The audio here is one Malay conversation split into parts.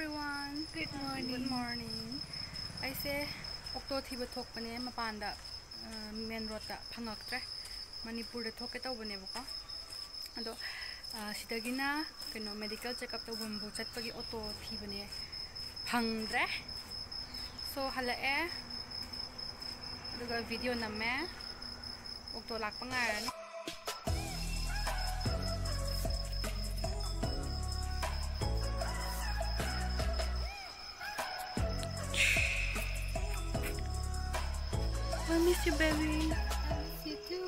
everyone. Good morning. Good morning. I say octo thiba thokpane mapanda main road ta phangaktre Manipur de thoke tawbane bako ado sidagina keno medical check up tawbam bu chatpagi auto thibane phangdre so halae aduga video namme octo lakpa ngarani I miss you, baby. I miss you too.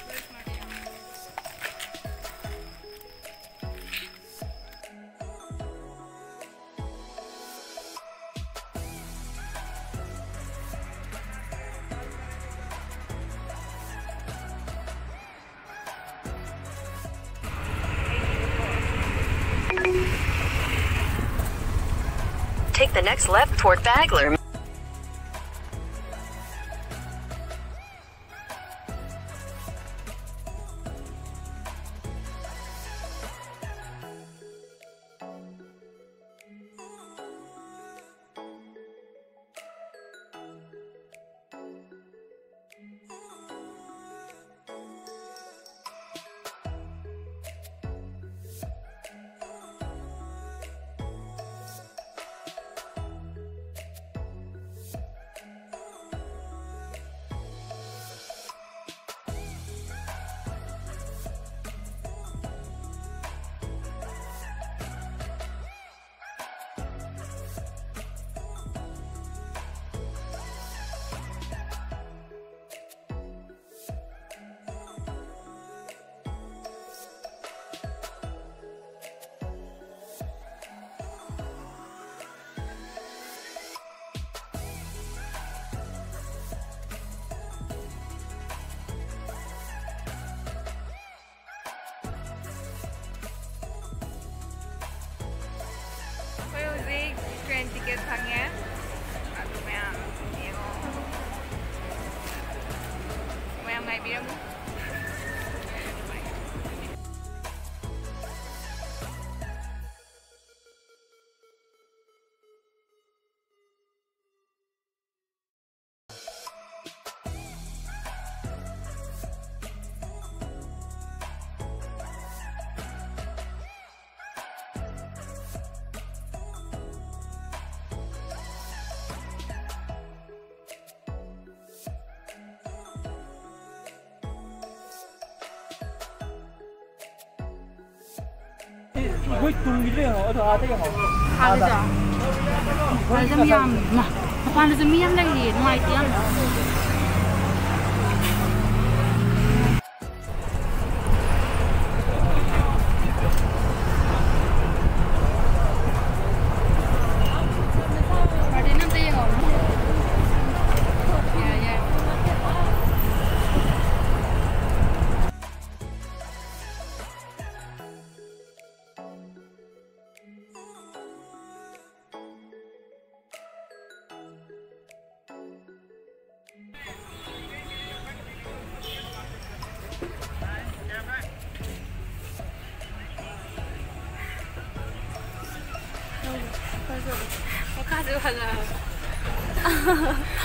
Where's Maria? Take the next left toward Bagler. Train ticket hangnya. Aduh, mày ngày biết không? 왜 동일해요? 어서 아대가 뭐? Haliza. Haliza miyam. Haliza miyam lagi. Ngai tiang.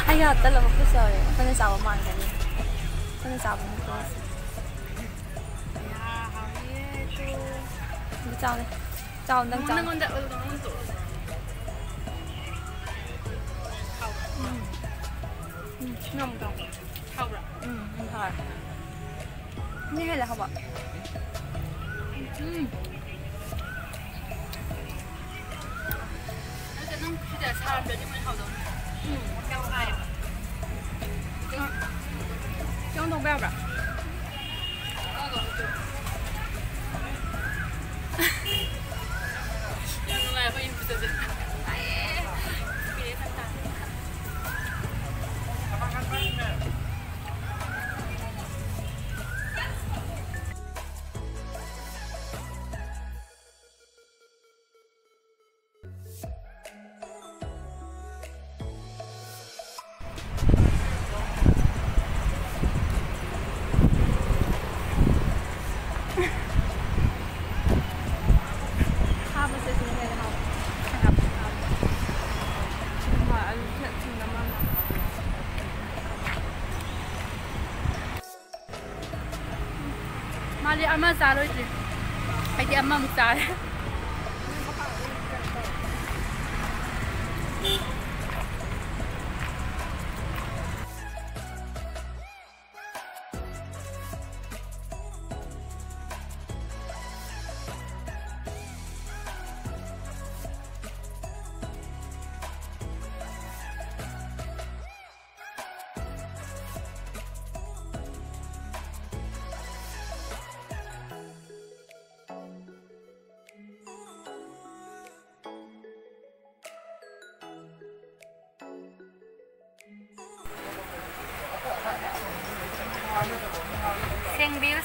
哎呀，得了，我不晓得，反正下午忙着呢，反正下午没关系。呀，好耶，就你找呢？找能找。能在能走。好。那么高。好不了。很好。你还来好不？在差别就没好多。刚来。江东不要不要。那个就。江东来会不是这。哎呀，别太大。ꯑꯃ ꯆꯥꯔꯣꯏꯗ꯭ꯔꯤ ꯑꯩꯗꯤ ꯑꯃꯃꯨꯛ ꯆꯥꯔꯦ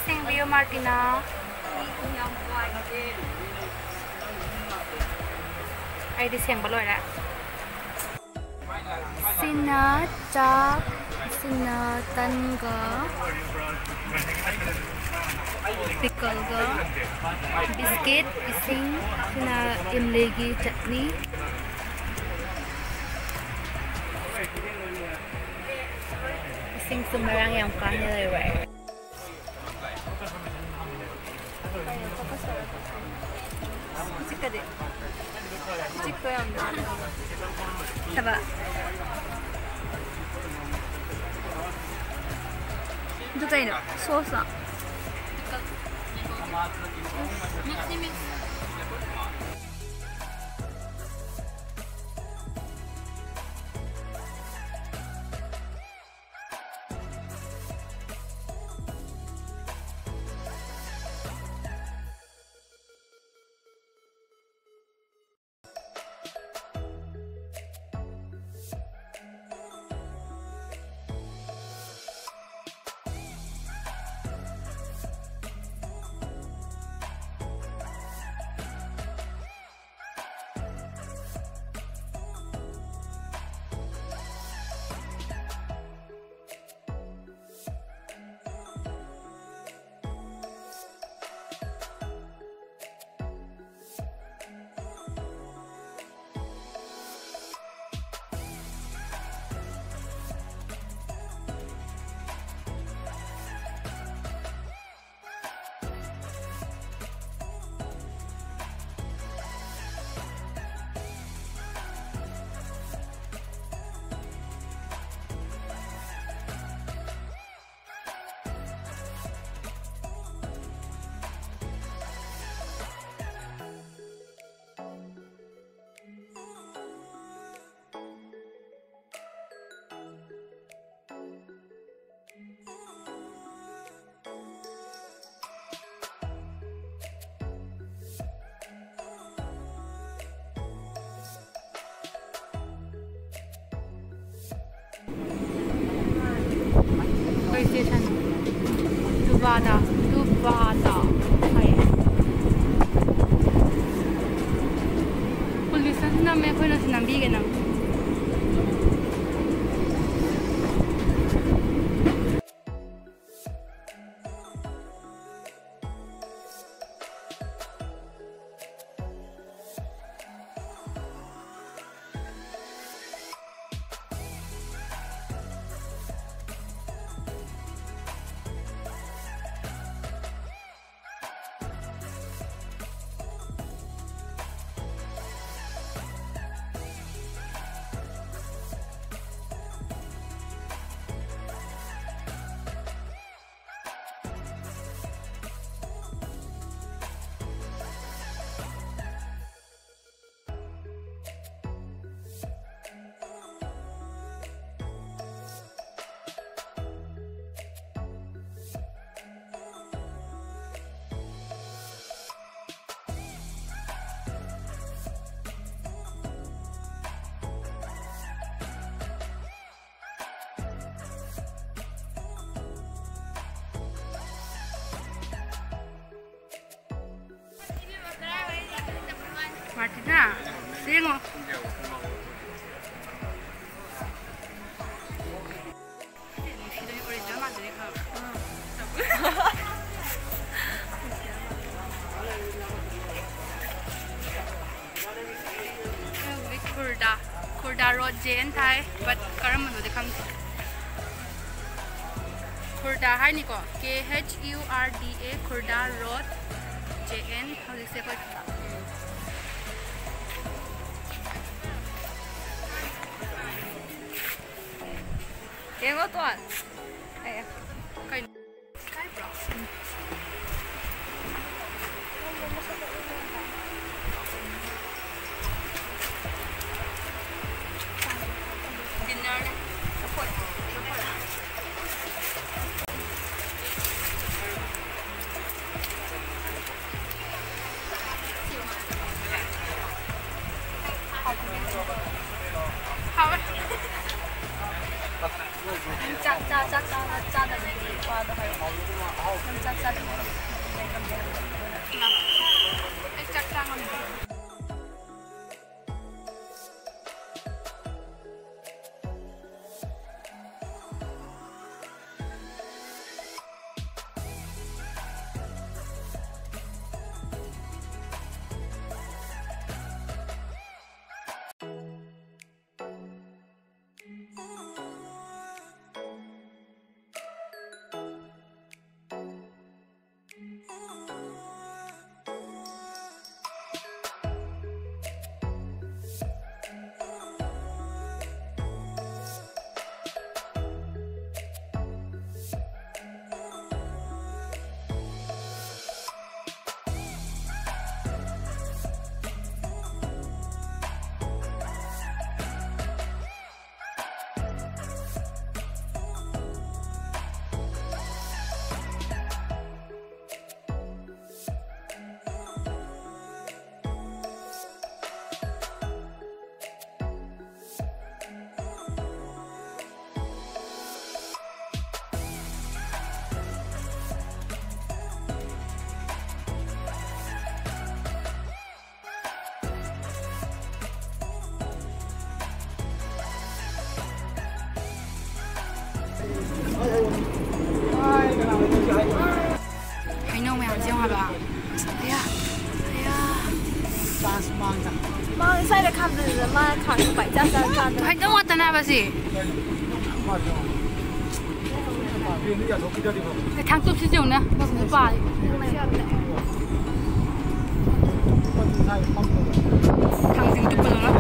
Sengbiu Martina ai đi xem bao lâu đã Sina chak Sina tan ga pickle ga biscuit ising Sina imlegi chutney ising sembarang yang kaya lewat 찍거든. 찍고요, 해봐. 이거 이거 소스. PlayStation Duvada Police na may ko na sinambigan ng Martina, sigo. Kurda road Jain Thai, but karam manu de kam. Khurda hai ni ko KHURDA Khurda Road JN hauji se koi Yengo tuan. Ay. kai kai bro dinner ne好 炸的那个花都还有，炸的那个。 chắc chắn không hay nông mèo riêng hả bà? Thấy à? Thấy à?妈，现在看的人嘛，看百家三站的。 hay đâu mà tao bà gì? Thằng tụt xíu nữa, một bà. Thằng dính tụt vào đó.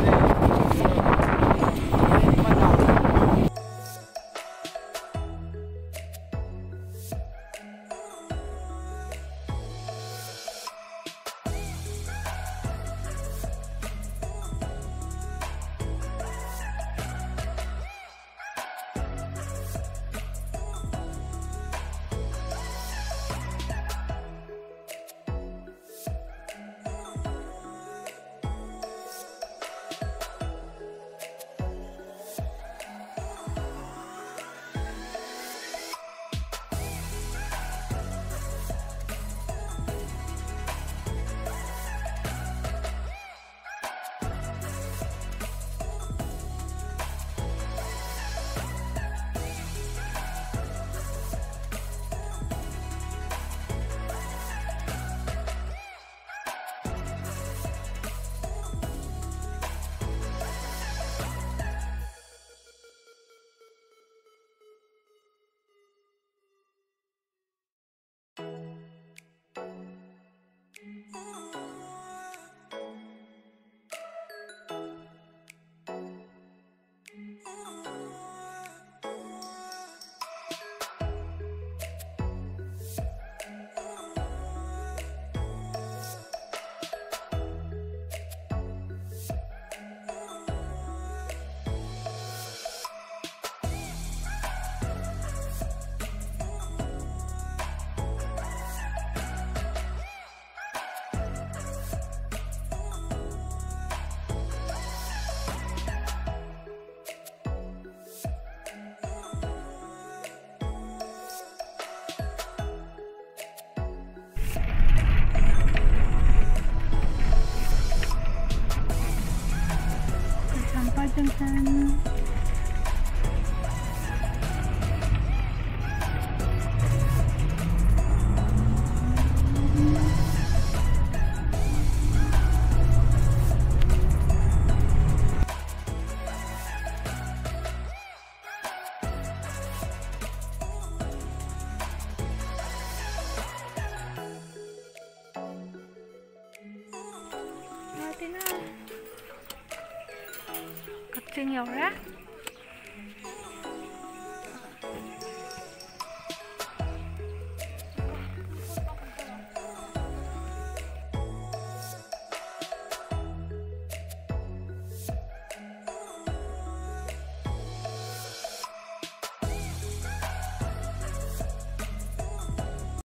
ꯆꯤꯡ ꯌꯧꯔꯦ